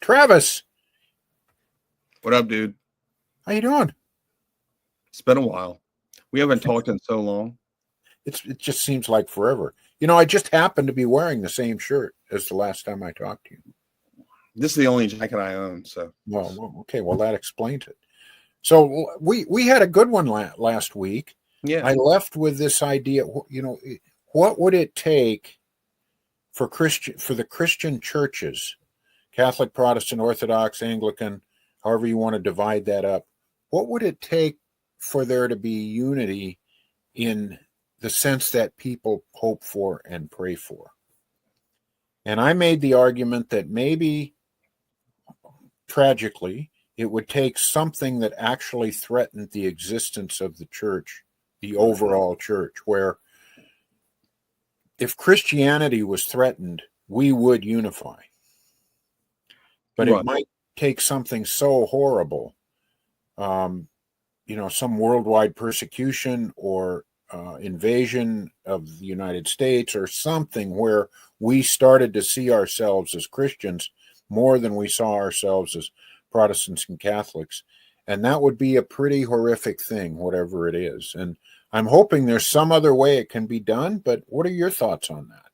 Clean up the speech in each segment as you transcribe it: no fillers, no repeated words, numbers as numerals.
Travis, What up, dude? how you doing? It's been a while. We haven't talked in so long. It just seems like forever. I just happened to be wearing the same shirt as the last time I talked to you. This is the only jacket I own, so. Well, okay, well that explains it. So we had a good one last week. Yeah. I left with this idea. What would it take for the Christian churches, Catholic, Protestant, Orthodox, Anglican, however you want to divide that up? What would it take for there to be unity in the sense that people hope for and pray for? And I made the argument that maybe, tragically, it would take something that actually threatened the existence of the church, the overall church, where if Christianity was threatened, we would unify. But Right. it might take something so horrible, some worldwide persecution or invasion of the United States or something where we started to see ourselves as Christians more than we saw ourselves as Protestants and Catholics. And that would be a pretty horrific thing, whatever it is. And I'm hoping there's some other way it can be done, but what are your thoughts on that?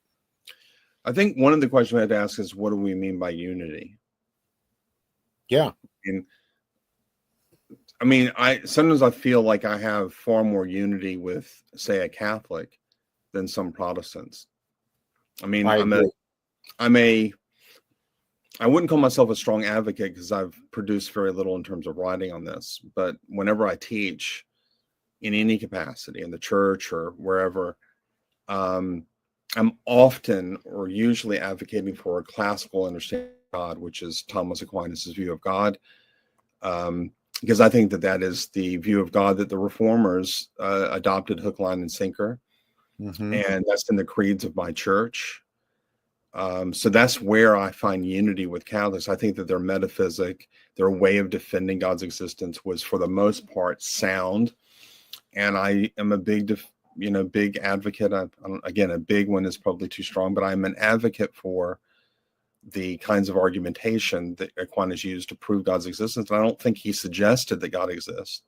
I think one of the questions we had to ask is, what do we mean by unity? Yeah. Sometimes I feel like I have far more unity with, say, a Catholic than some Protestants. I wouldn't call myself a strong advocate because I've produced very little in terms of writing on this. But whenever I teach in any capacity in the church or wherever, I'm often or usually advocating for a classical understanding of God, which is Thomas Aquinas' view of God. Because I think that is the view of God that the Reformers adopted hook, line, and sinker. Mm-hmm. And that's in the creeds of my church. So that's where I find unity with Catholics. I think that their metaphysic, their way of defending God's existence was for the most part sound. And I am a big advocate. Again, a big one is probably too strong, but I'm an advocate for the kinds of argumentation that Aquinas used to prove God's existence. And I don't think he suggested that God exists.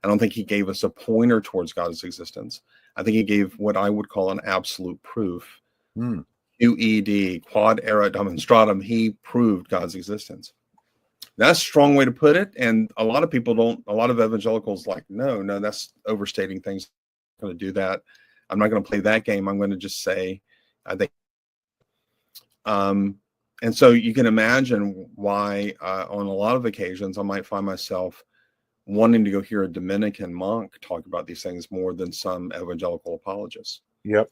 I don't think he gave us a pointer towards God's existence. I think he gave what I would call an absolute proof. QED, quod erat demonstratum, he proved God's existence. That's a strong way to put it. And a lot of evangelicals no, that's overstating things. I'm going to do that. I'm not going to play that game. I'm going to just say, I think. And so you can imagine why on a lot of occasions I might find myself wanting to go hear a Dominican monk talk about these things more than some evangelical apologists. Yep.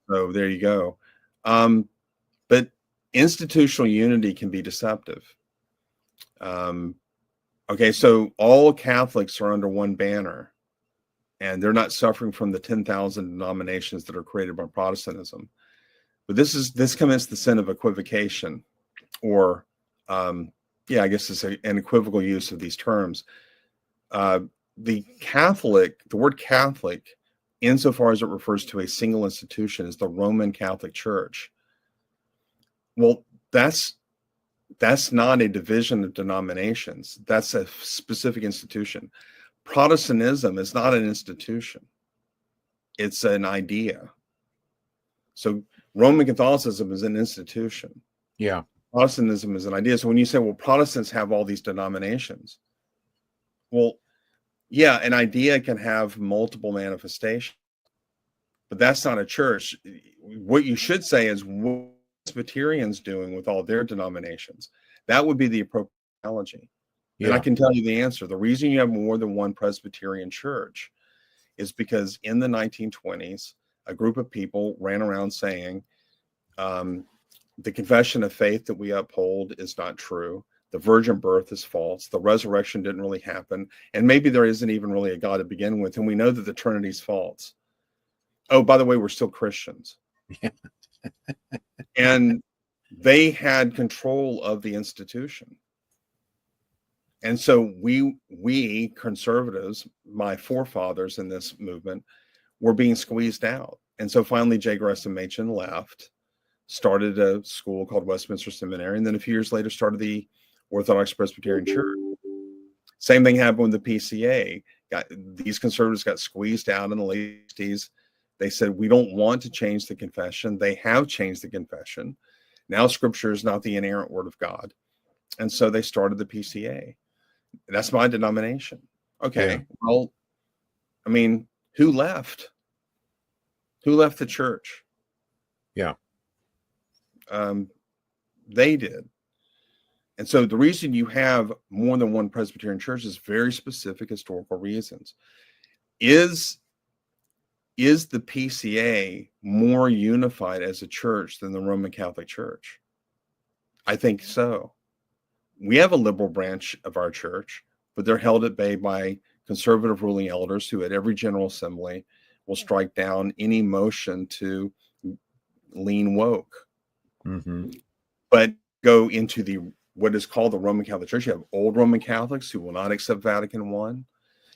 So there you go. But institutional unity can be deceptive. Okay, so all Catholics are under one banner, and they're not suffering from the 10,000 denominations that are created by Protestantism. But this commits the sin of equivocation, or I guess it's an equivocal use of these terms. The word Catholic, insofar as it refers to a single institution, is the Roman Catholic Church. Well, that's not a division of denominations. That's a specific institution. Protestantism is not an institution. It's an idea. So Roman Catholicism is an institution. Yeah. Protestantism is an idea. So when you say, well, Protestants have all these denominations. Well, yeah, an idea can have multiple manifestations, but that's not a church. What you should say is, what Presbyterians doing with all their denominations? That would be the appropriate analogy. Yeah. And I can tell you the answer. The reason you have more than one Presbyterian church is because in the 1920s, a group of people ran around saying the confession of faith that we uphold is not true. The virgin birth is false. The resurrection didn't really happen. And maybe there isn't even really a God to begin with. And we know that the Trinity is false. Oh, by the way, we're still Christians. And they had control of the institution. And so we conservatives, my forefathers in this movement, were being squeezed out. And so finally, J. Gresham Machen left. started a school called Westminster Seminary, and then a few years later started the Orthodox Presbyterian Church. Same thing happened with the PCA. These conservatives got squeezed out in the late 60s. They said, we don't want to change the confession. They have changed the confession. Now Scripture is not the inerrant word of God. And so they started the PCA. That's my denomination. Okay, Yeah. well, I mean, who left? Who left the church? Yeah. They did. And so the reason you have more than one Presbyterian church is very specific historical reasons. Is the PCA more unified as a church than the Roman Catholic Church? I think so. We have a liberal branch of our church, but they're held at bay by conservative ruling elders who at every General Assembly will strike down any motion to lean woke. Mm-hmm. But go into what is called the Roman Catholic Church. You have old Roman Catholics who will not accept Vatican I.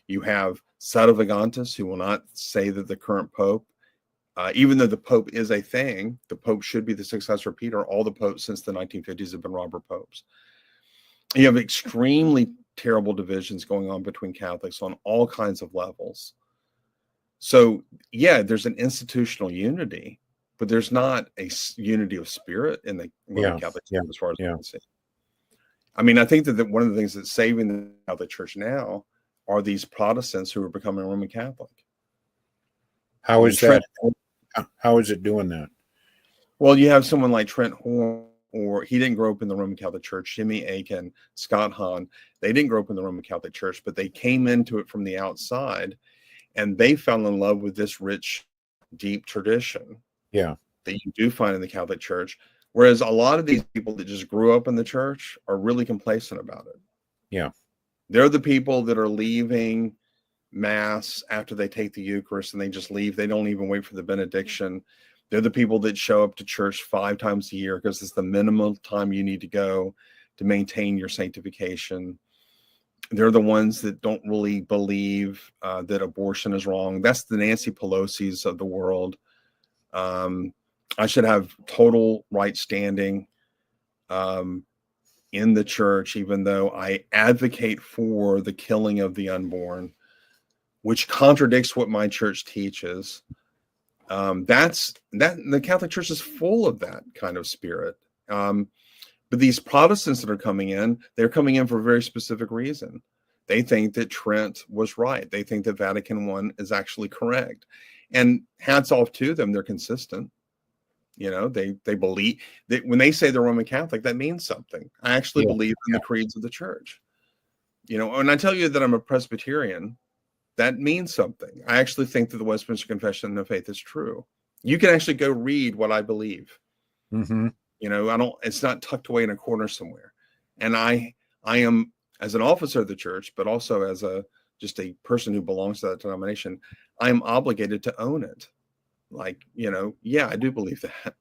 You have Sedevagantists who will not say that the current Pope, even though the Pope is a thing, the Pope should be the successor of Peter. All the popes since the 1950s have been robber popes. You have extremely terrible divisions going on between Catholics on all kinds of levels. So, yeah, there's an institutional unity, but there's not a unity of spirit in the Roman Catholic Church as far as I can see. I mean, I think that one of the things that's saving the Catholic Church now are these Protestants who are becoming Roman Catholic. How is that? How is it doing that? Well, you have someone like Trent Horn, or he didn't grow up in the Roman Catholic Church. Jimmy Akin, Scott Hahn, they didn't grow up in the Roman Catholic Church, but they came into it from the outside, and they fell in love with this rich, deep tradition. Yeah, that you do find in the Catholic Church. Whereas a lot of these people that just grew up in the church are really complacent about it. Yeah. They're the people that are leaving Mass after they take the Eucharist and they just leave. They don't even wait for the benediction. They're the people that show up to church 5 times a year because it's the minimum time you need to go to maintain your sanctification. They're the ones that don't really believe that abortion is wrong. That's the Nancy Pelosi's of the world. I should have total right standing in the church, even though I advocate for the killing of the unborn, which contradicts what my church teaches. The Catholic Church is full of that kind of spirit. But these Protestants that are coming in, they're coming in for a very specific reason. They think that Trent was right. They think that Vatican I is actually correct. And hats off to them, they're consistent. You know, they believe that when they say they're Roman Catholic, that means something. I actually believe in the creeds of the church. You know, when I tell you that I'm a Presbyterian, that means something. I actually think that the Westminster Confession of Faith is true. You can actually go read what I believe. Mm-hmm. You know, it's not tucked away in a corner somewhere. And I am, as an officer of the church, but also as just a person who belongs to that denomination, I am obligated to own it. Like, you know, yeah, I do believe that.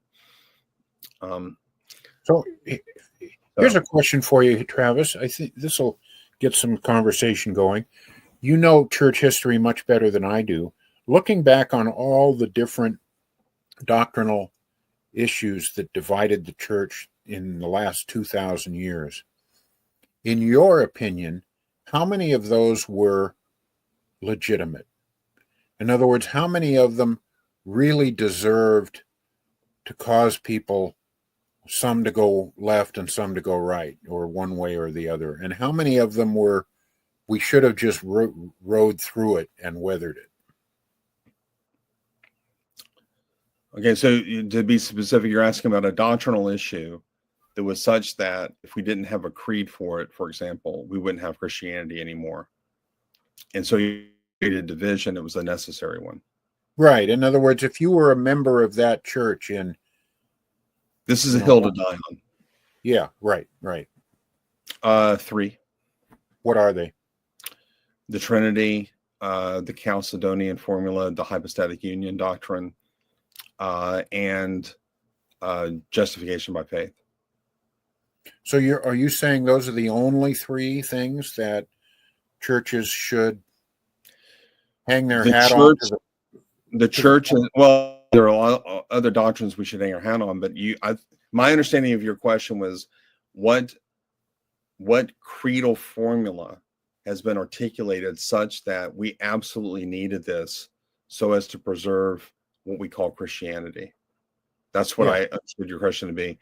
So here's a question for you, Travis. I think this will get some conversation going. You know church history much better than I do. Looking back on all the different doctrinal issues that divided the church in the last 2,000 years, in your opinion, how many of those were legitimate? In other words, how many of them really deserved to cause people, some to go left and some to go right, or one way or the other? And how many of them were, we should have just rode through it and weathered it? Okay, so to be specific, you're asking about a doctrinal issue that was such that if we didn't have a creed for it, for example, we wouldn't have Christianity anymore. And so you created division, it was a necessary one. Right. In other words, if you were a member of that church in... This is a hill to die on. Yeah, right. 3. What are they? The Trinity, the Chalcedonian formula, the hypostatic union doctrine, and justification by faith. So are you saying those are the only 3 things that churches should hang their hat on? The church, well, there are a lot of other doctrines we should hang our hat on, but my understanding of your question was what creedal formula has been articulated such that we absolutely needed this so as to preserve what we call Christianity. That's what I understood your question to be.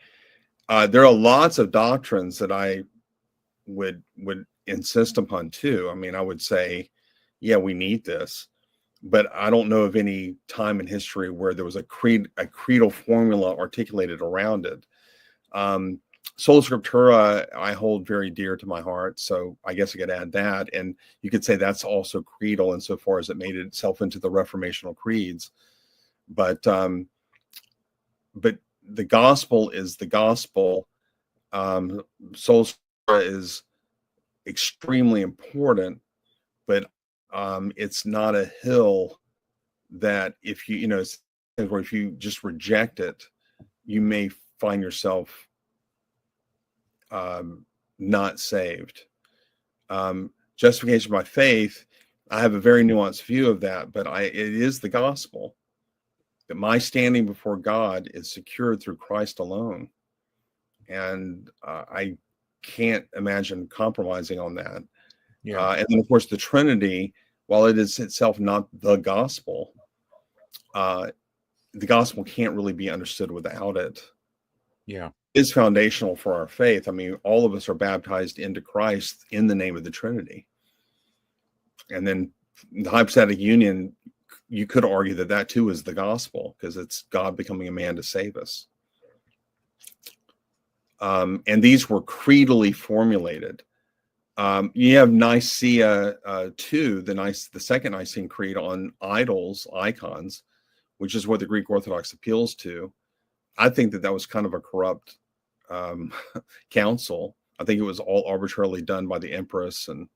There are lots of doctrines that I would insist upon too. I mean, I would say, yeah, we need this, but I don't know of any time in history where there was a creedal formula articulated around it. Sola Scriptura, I hold very dear to my heart, so I guess I could add that, and you could say that's also creedal insofar as it made itself into the reformational creeds. But the gospel is the gospel. Sola Scriptura is extremely important, but it's not a hill that if where if you just reject it, you may find yourself not saved. Justification by faith, I have a very nuanced view of that, but it is the gospel that my standing before God is secured through Christ alone, and I can't imagine compromising on that. And then, of course, the Trinity, while it is itself not the gospel can't really be understood without it. Yeah. Is foundational for our faith. I mean, all of us are baptized into Christ in the name of the Trinity. And then the hypostatic union, you could argue that too is the gospel, because it's God becoming a man to save us. And these were creedally formulated. You have Nicaea II, the Second Nicene Creed on idols, icons, which is what the Greek Orthodox appeals to. I think that was kind of a corrupt council. I think it was all arbitrarily done by the empress, and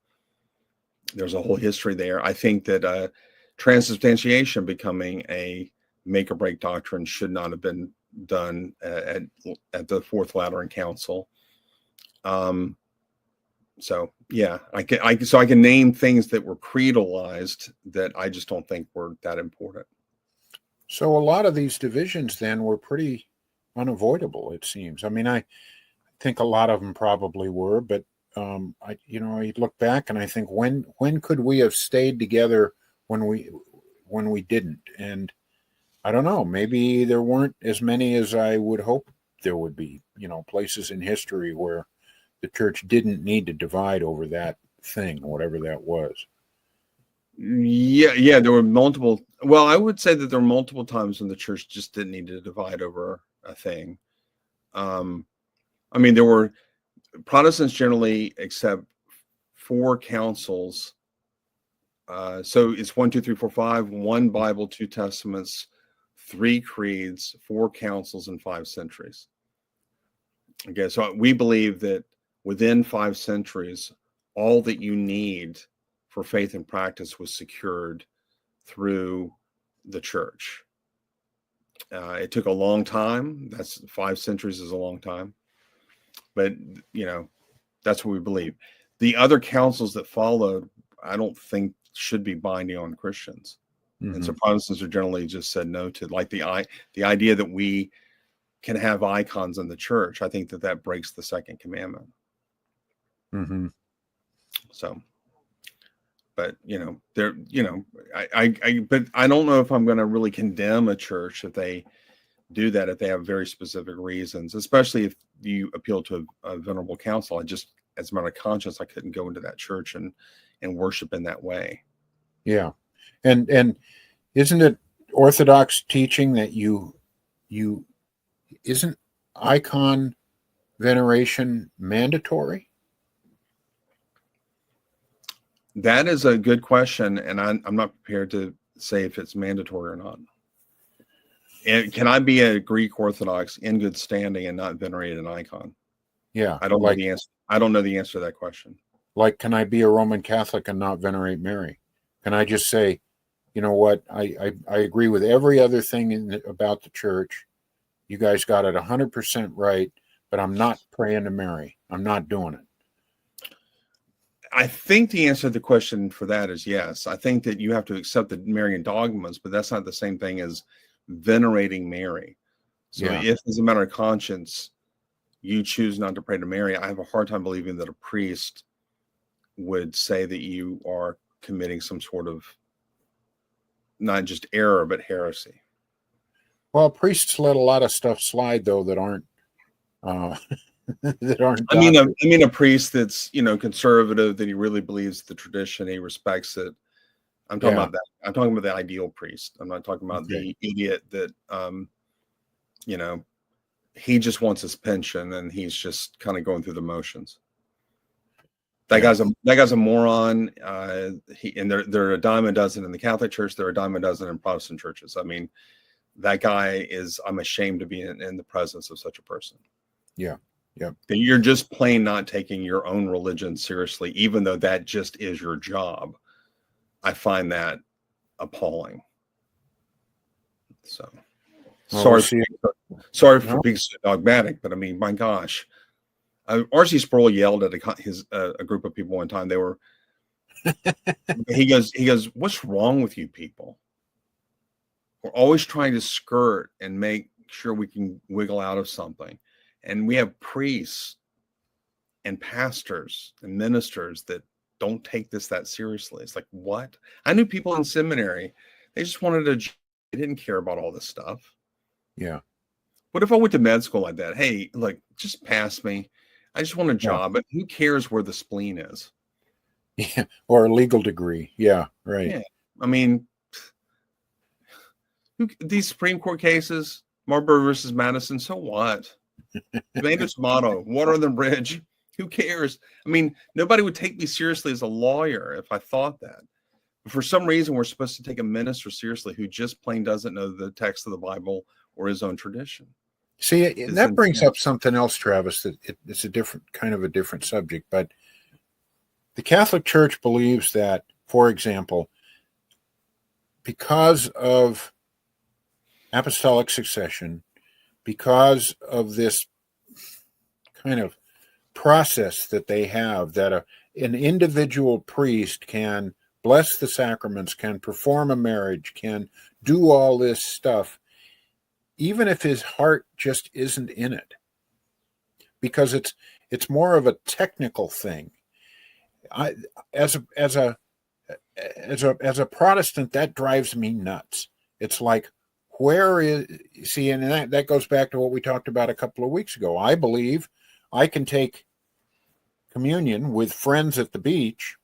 there's a whole history there. I think that transubstantiation becoming a make or break doctrine should not have been done at the Fourth Lateran Council. So yeah, I can name things that were creedalized that I just don't think were that important. So a lot of these divisions then were pretty unavoidable, it seems. I mean, I think a lot of them probably were, but I look back and I think when could we have stayed together when we didn't? And I don't know, maybe there weren't as many as I would hope there would be, places in history where the church didn't need to divide over that thing, whatever that was. Yeah, there were multiple. Well, I would say that there were multiple times when the church just didn't need to divide over a thing. I mean, there were Protestants generally accept 4 councils. So it's 1, 2, 3, 4, 5, 1 Bible, 2 Testaments, 3 creeds, 4 councils, and 5 centuries. Okay, so we believe that within 5 centuries, all that you need for faith and practice was secured through the church. It took a long time. That's 5 centuries is a long time, but that's what we believe. The other councils that followed, I don't think should be binding on Christians. Mm-hmm. And so Protestants are generally just said no to, like the idea that we can have icons in the church. I think that breaks the second commandment. Mm-hmm. So, but but I don't know if I'm going to really condemn a church if they do that, if they have very specific reasons, especially if you appeal to a venerable council. As a matter of conscience, I couldn't go into that church and worship in that way. Yeah. And isn't it Orthodox teaching that you isn't icon veneration mandatory? That is a good question, and I'm not prepared to say if it's mandatory or not. And can I be a Greek Orthodox in good standing and not venerate an icon? Yeah. I don't know the answer. I don't know the answer to that question. Like, can I be a Roman Catholic and not venerate Mary? Can I just say, you know what, I agree with every other thing about the church. You guys got it 100% right, but I'm not praying to Mary. I'm not doing it. I think the answer to the question for that is yes. I think that you have to accept the Marian dogmas, but that's not the same thing as venerating Mary. So Yeah. if, as a matter of conscience, you choose not to pray to Mary, I have a hard time believing that a priest would say that you are committing some sort of not just error, but heresy. Well, priests let a lot of stuff slide, though, that aren't that aren't. I mean, a priest that's, you know, conservative, that he really believes the tradition, he respects it. I'm talking about that. I'm talking about the ideal priest. I'm not talking about the idiot that, you know, he just wants his pension and he's just kind of going through the motions. That guy's a moron. And there are a dime a dozen in the Catholic Church. There are a dime a dozen in Protestant churches. I mean, that guy is. I'm ashamed to be in the presence of such a person. Yeah. Yeah. You're just plain not taking your own religion seriously, even though that just is your job. I find that appalling. So sorry for being so dogmatic, but I mean, my gosh. R.C. Sproul yelled at a group of people one time. They were, he goes, "What's wrong with you people? We're always trying to skirt and make sure we can wiggle out of something. And we have priests and pastors and ministers that don't take this that seriously." It's like, what? I knew people in seminary, they just wanted to, they didn't care about all this stuff. Yeah. What if I went to med school like that? Hey, look, just pass me. I just want a job, but who cares where the spleen is? Yeah, or a legal degree. Yeah, right. Yeah. I mean, these Supreme Court cases, Marbury versus Madison, so what? Famous motto, water on the bridge. Who cares? I mean, nobody would take me seriously as a lawyer if I thought that. But for some reason, we're supposed to take a minister seriously who just plain doesn't know the text of the Bible or his own tradition. See, that brings up something else, Travis, that it's a different subject, but the Catholic Church believes that, for example, because of apostolic succession, because of this kind of process that they have, that an individual priest can bless the sacraments, can perform a marriage, can do all this stuff, even if his heart just isn't in it, because it's more of a technical thing. As a Protestant, that drives me nuts. It's like, and that goes back to what we talked about a couple of weeks ago. I believe I can take communion with friends at the beach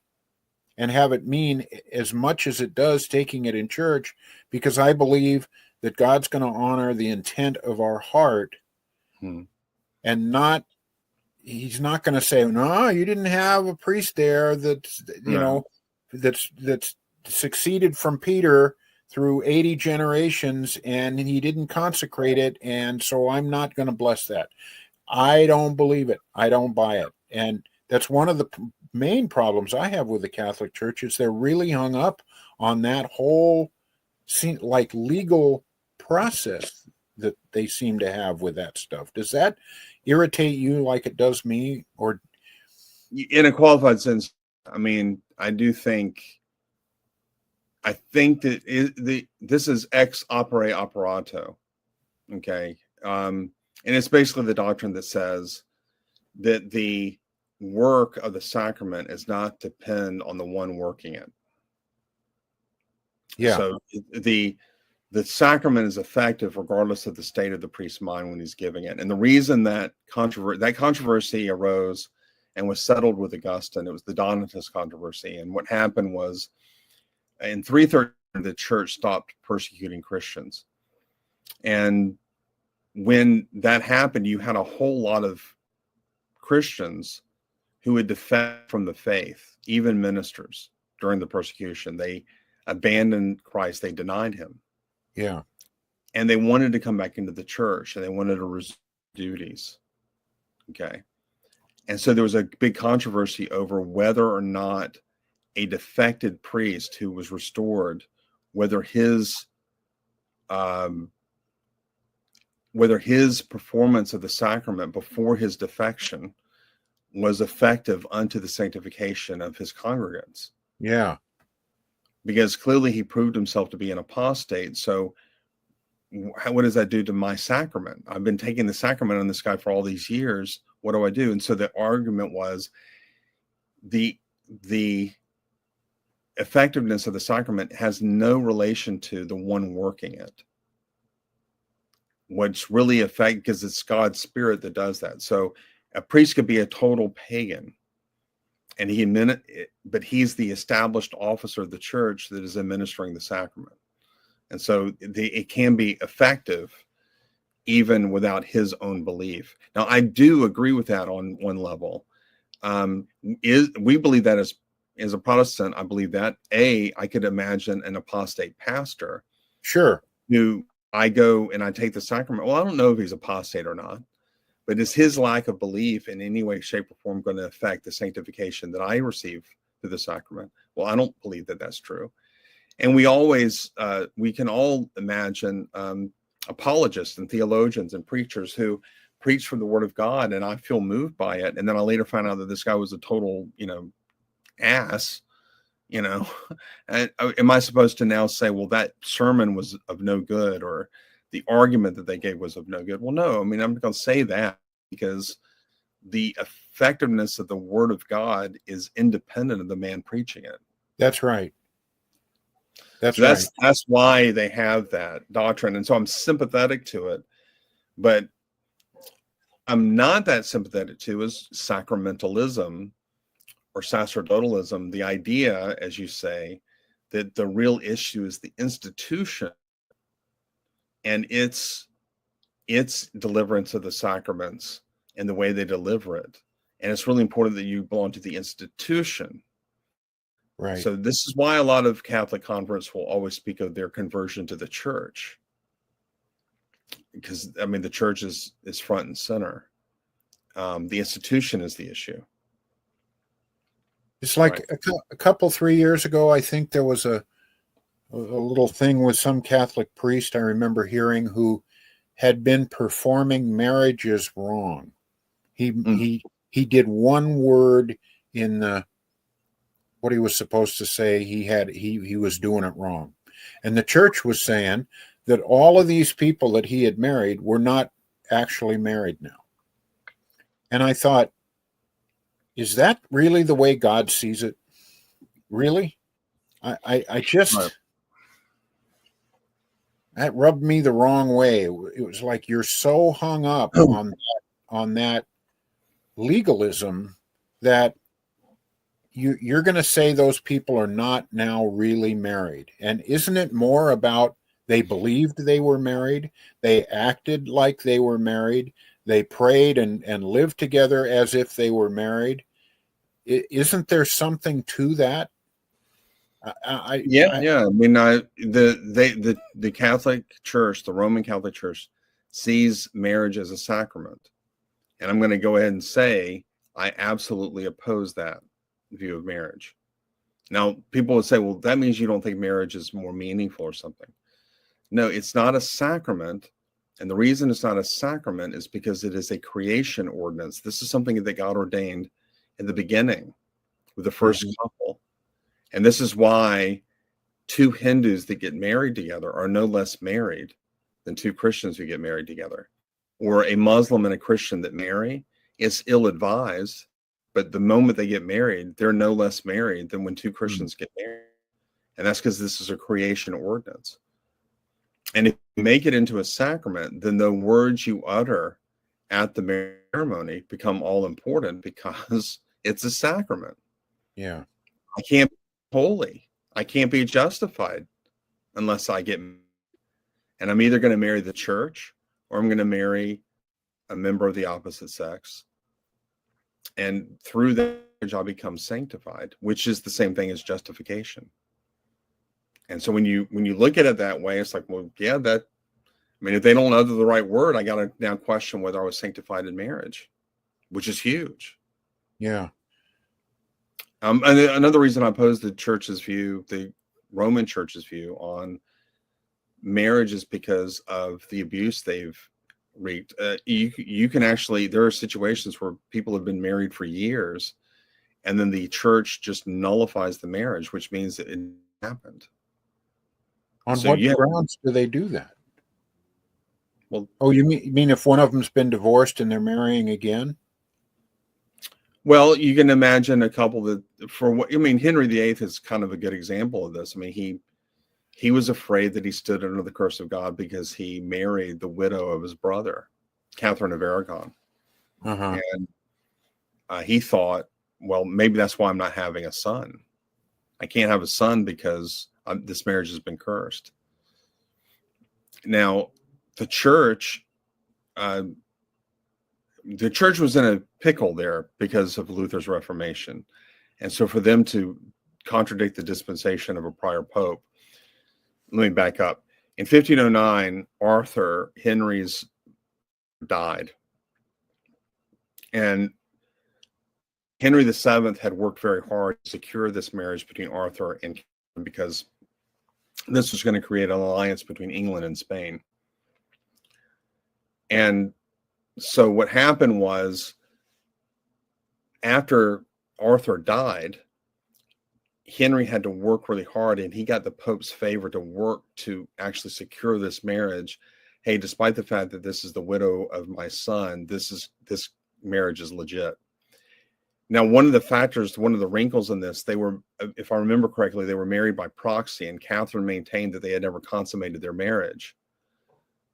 and have it mean as much as it does taking it in church, because I believe that God's going to honor the intent of our heart, and he's not going to say, "No, you didn't have a priest there that's succeeded from Peter through 80 generations and he didn't consecrate it, and so I'm not going to bless that." I don't believe it. I don't buy it. And that's one of the main problems I have with the Catholic Church, is they're really hung up on that whole legal process that they seem to have with that stuff. Does that irritate you like it does me? Or in a qualified sense, I mean, I think that this is ex opere operato. Okay. And it's basically the doctrine that says that the work of the sacrament is not depend on the one working it. Yeah. So the sacrament is effective regardless of the state of the priest's mind when he's giving it. And the reason that controversy arose and was settled with Augustine, it was the Donatist controversy. And what happened was, in 313, the church stopped persecuting Christians. And when that happened, you had a whole lot of Christians who would defect from the faith, even ministers, during the persecution. They abandoned Christ. They denied him. Yeah. And they wanted to come back into the church, and they wanted to resume duties. Okay. And so there was a big controversy over whether or not a defected priest who was restored, whether his performance of the sacrament before his defection was effective unto the sanctification of his congregants. Yeah. Because clearly he proved himself to be an apostate. So what does that do to my sacrament? I've been taking the sacrament on this guy for all these years. What do I do? And so the argument was the effectiveness of the sacrament has no relation to the one working it. What's really effective, because it's God's Spirit that does that. So a priest could be a total pagan, and but he's the established officer of the church that is administering the sacrament. And so it can be effective even without his own belief. Now, I do agree with that on one level. We believe that as a Protestant, I believe that I could imagine an apostate pastor. Sure. Who I go and I take the sacrament. Well, I don't know if he's apostate or not, but is his lack of belief in any way, shape, or form going to affect the sanctification that I receive through the sacrament? Well, I don't believe that that's true. And we can all imagine apologists and theologians and preachers who preach from the Word of God, and I feel moved by it. And then I later find out that this guy was a total, ass. And am I supposed to now say, well, that sermon was of no good, or the argument that they gave was of no good? Well, no. I mean, I'm not going to say that, because the effectiveness of the Word of God is independent of the man preaching it. That's right. That's why they have that doctrine. And so I'm sympathetic to it, but I'm not that sympathetic to is sacramentalism or sacerdotalism. The idea, as you say, that the real issue is the institution and its deliverance of the sacraments and the way they deliver it. And it's really important that you belong to the institution. Right. So this is why a lot of Catholic converts will always speak of their conversion to the church, because I mean the church is front and center. The institution is the issue. It's like a couple 3 years ago, I think there was a little thing with some Catholic priest I remember hearing, who had been performing marriages wrong. He did one word in the what he was supposed to say. He was doing it wrong, and the church was saying that all of these people that he had married were not actually married now. And I thought, is that really the way God sees it? Really? I just Right. That rubbed me the wrong way. It was like you're so hung up on that legalism that you're going to say those people are not now really married. And isn't it more about they believed they were married, they acted like they were married, they prayed and lived together as if they were married? Isn't there something to that? Yeah. I mean, the Catholic Church, the Roman Catholic Church, sees marriage as a sacrament, and I'm going to go ahead and say I absolutely oppose that view of marriage. Now, people would say, well, that means you don't think marriage is more meaningful or something. No, it's not a sacrament. And the reason it's not a sacrament is because it is a creation ordinance. This is something that God ordained in the beginning with the first couple. And this is why two Hindus that get married together are no less married than two Christians who get married together. Or a Muslim and a Christian that marry, it's ill-advised. But the moment they get married, they're no less married than when two Christians get married. And that's because this is a creation ordinance. And if you make it into a sacrament, then the words you utter at the ceremony become all important because it's a sacrament. Yeah. I can't be holy. I can't be justified unless I get married. And I'm either going to marry the church or I'm going to marry a member of the opposite sex. And through that, I'll become sanctified, which is the same thing as justification. And so when you look at it that way, it's like, well, yeah, if they don't utter the right word, I got to now question whether I was sanctified in marriage, which is huge. Yeah. And another reason I oppose the church's view, the Roman church's view on marriage, is because of the abuse they've wreaked. You can actually, there are situations where people have been married for years and then the church just nullifies the marriage, which means that it happened. On what grounds do they do that? Well, Oh, you mean if one of them's been divorced and they're marrying again? well, you can imagine a couple that, for what I mean, Henry VIII is kind of a good example of this. I mean, he was afraid that he stood under the curse of God because he married the widow of his brother, Catherine of Aragon, Uh-huh. and he thought, well, maybe that's why I'm not having a son. I can't have a son because this marriage has been cursed. Now, the church, uh, the church was in a pickle there because of Luther's Reformation, and so for them to contradict the dispensation of a prior pope, let me back up. In 1509, Arthur Henry's died, and Henry VII had worked very hard to secure this marriage between Arthur and Catherine because this was going to create an alliance between England and Spain. And so what happened was, after Arthur died, Henry had to work really hard, and he got the Pope's favor to work to actually secure this marriage. Hey, despite the fact that this is the widow of my son, this marriage is legit. Now, one of the wrinkles in this, they were, if I remember correctly, they were married by proxy, and Catherine maintained that they had never consummated their marriage.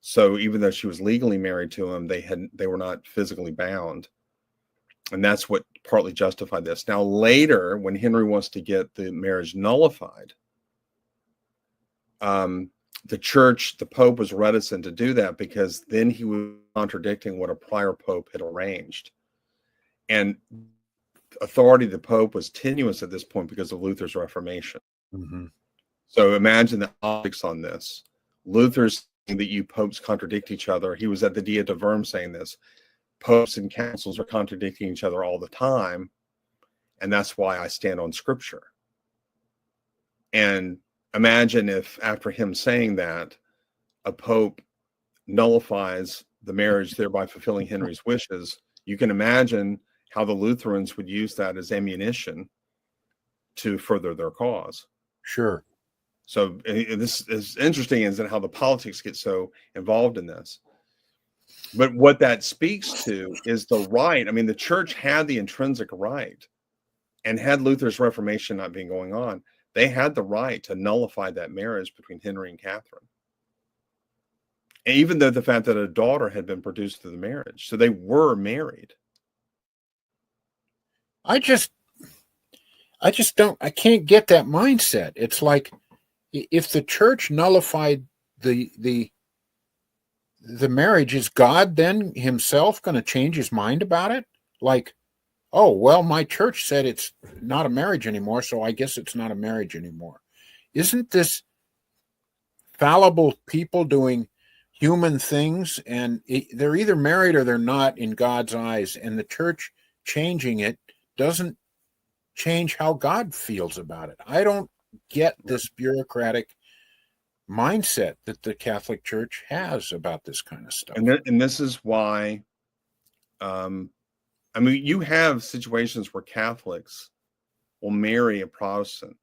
So even though she was legally married to him, they were not physically bound. And that's what partly justified this. Now, later, when Henry wants to get the marriage nullified, the Pope was reticent to do that because then he was contradicting what a prior Pope had arranged. And authority of the Pope was tenuous at this point because of Luther's Reformation. Mm-hmm. So imagine the optics on this. Luther's saying that you popes contradict each other. He was at the Diet of Worms saying this. Popes and councils are contradicting each other all the time, and that's why I stand on Scripture. And imagine if, after him saying that, a pope nullifies the marriage, thereby fulfilling Henry's wishes. You can imagine how the Lutherans would use that as ammunition to further their cause. Sure. So this is interesting, is that how the politics get so involved in this. But what that speaks to is the right. I mean, the church had the intrinsic right, and had Luther's Reformation not been going on, they had the right to nullify that marriage between Henry and Catherine. And even though the fact that a daughter had been produced through the marriage, so they were married. I can't get that mindset. It's like, if the church nullified the marriage, is God then himself going to change his mind about it? Like, oh, well, my church said it's not a marriage anymore, so I guess it's not a marriage anymore. Isn't this fallible people doing human things, and they're either married or they're not in God's eyes, and the church changing it doesn't change how God feels about it? I don't get this bureaucratic mindset that the Catholic Church has about this kind of stuff. And this is why, I mean, you have situations where Catholics will marry a Protestant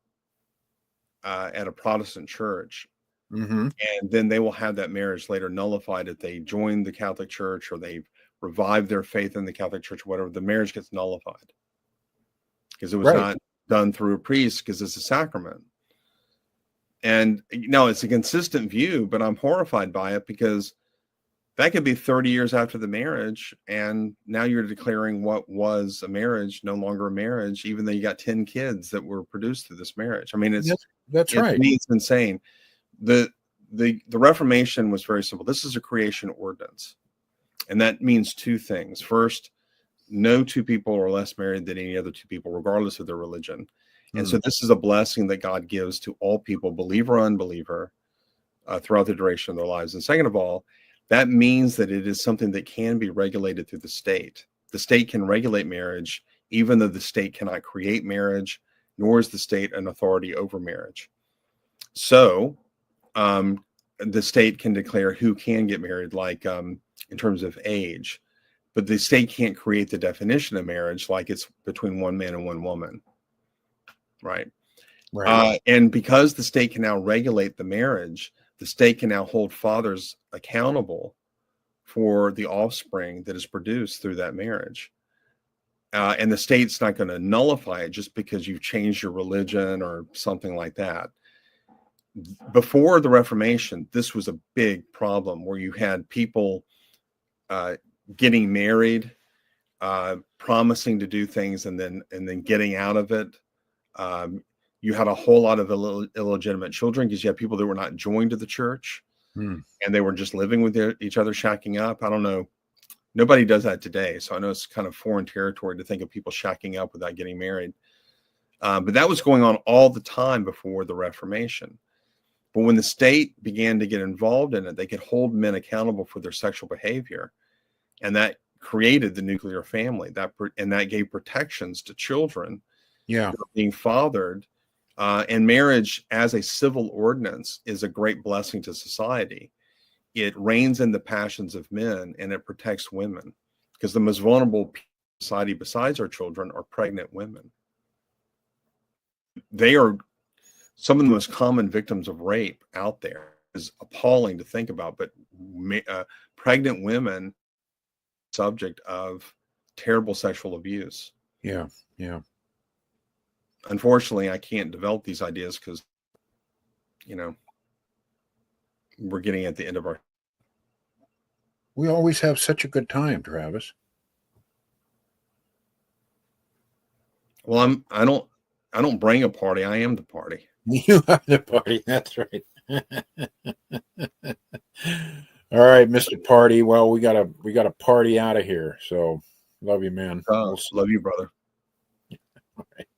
at a Protestant church, Mm-hmm. and then they will have that marriage later nullified if they join the Catholic Church or they've revived their faith in the Catholic Church, or whatever. The marriage gets nullified because it was not done through a priest, because it's a sacrament. And it's a consistent view, but I'm horrified by it, because that could be 30 years after the marriage, and now you're declaring what was a marriage no longer a marriage, even though you got 10 kids that were produced through this marriage. I mean, that's right. To me, it's insane. The Reformation was very simple. This is a creation ordinance, and that means two things. First, no two people are less married than any other two people, regardless of their religion. And so this is a blessing that God gives to all people, believer or unbeliever, throughout the duration of their lives. And second of all, that means that it is something that can be regulated through the state. The state can regulate marriage, even though the state cannot create marriage, nor is the state an authority over marriage. So the state can declare who can get married, like in terms of age, but the state can't create the definition of marriage, like it's between one man and one woman. Right. And because the state can now regulate the marriage, the state can now hold fathers accountable for the offspring that is produced through that marriage. And the state's not going to nullify it just because you've changed your religion or something like that. Before the Reformation, this was a big problem where you had people getting married, promising to do things, and then getting out of it. You had a whole lot of illegitimate children because you had people that were not joined to the church, and they were just living with each other, shacking up. I don't know. Nobody does that today. So I know it's kind of foreign territory to think of people shacking up without getting married. But that was going on all the time before the Reformation. But when the state began to get involved in it, they could hold men accountable for their sexual behavior. And that created the nuclear family. And that gave protections to children being fathered. And marriage as a civil ordinance is a great blessing to society. It reins in the passions of men and it protects women, because the most vulnerable people in society besides our children are pregnant women. They are some of the most common victims of rape out there. Is appalling to think about, but pregnant women subject of terrible sexual abuse. Yeah. Unfortunately, I can't develop these ideas because, we're getting at the end of our. We always have such a good time, Travis. Well, I don't bring a party. I am the party. You are the party. That's right. All right, Mr. Party. Well, we gotta party out of here. So love you, man. Love you, brother. All right.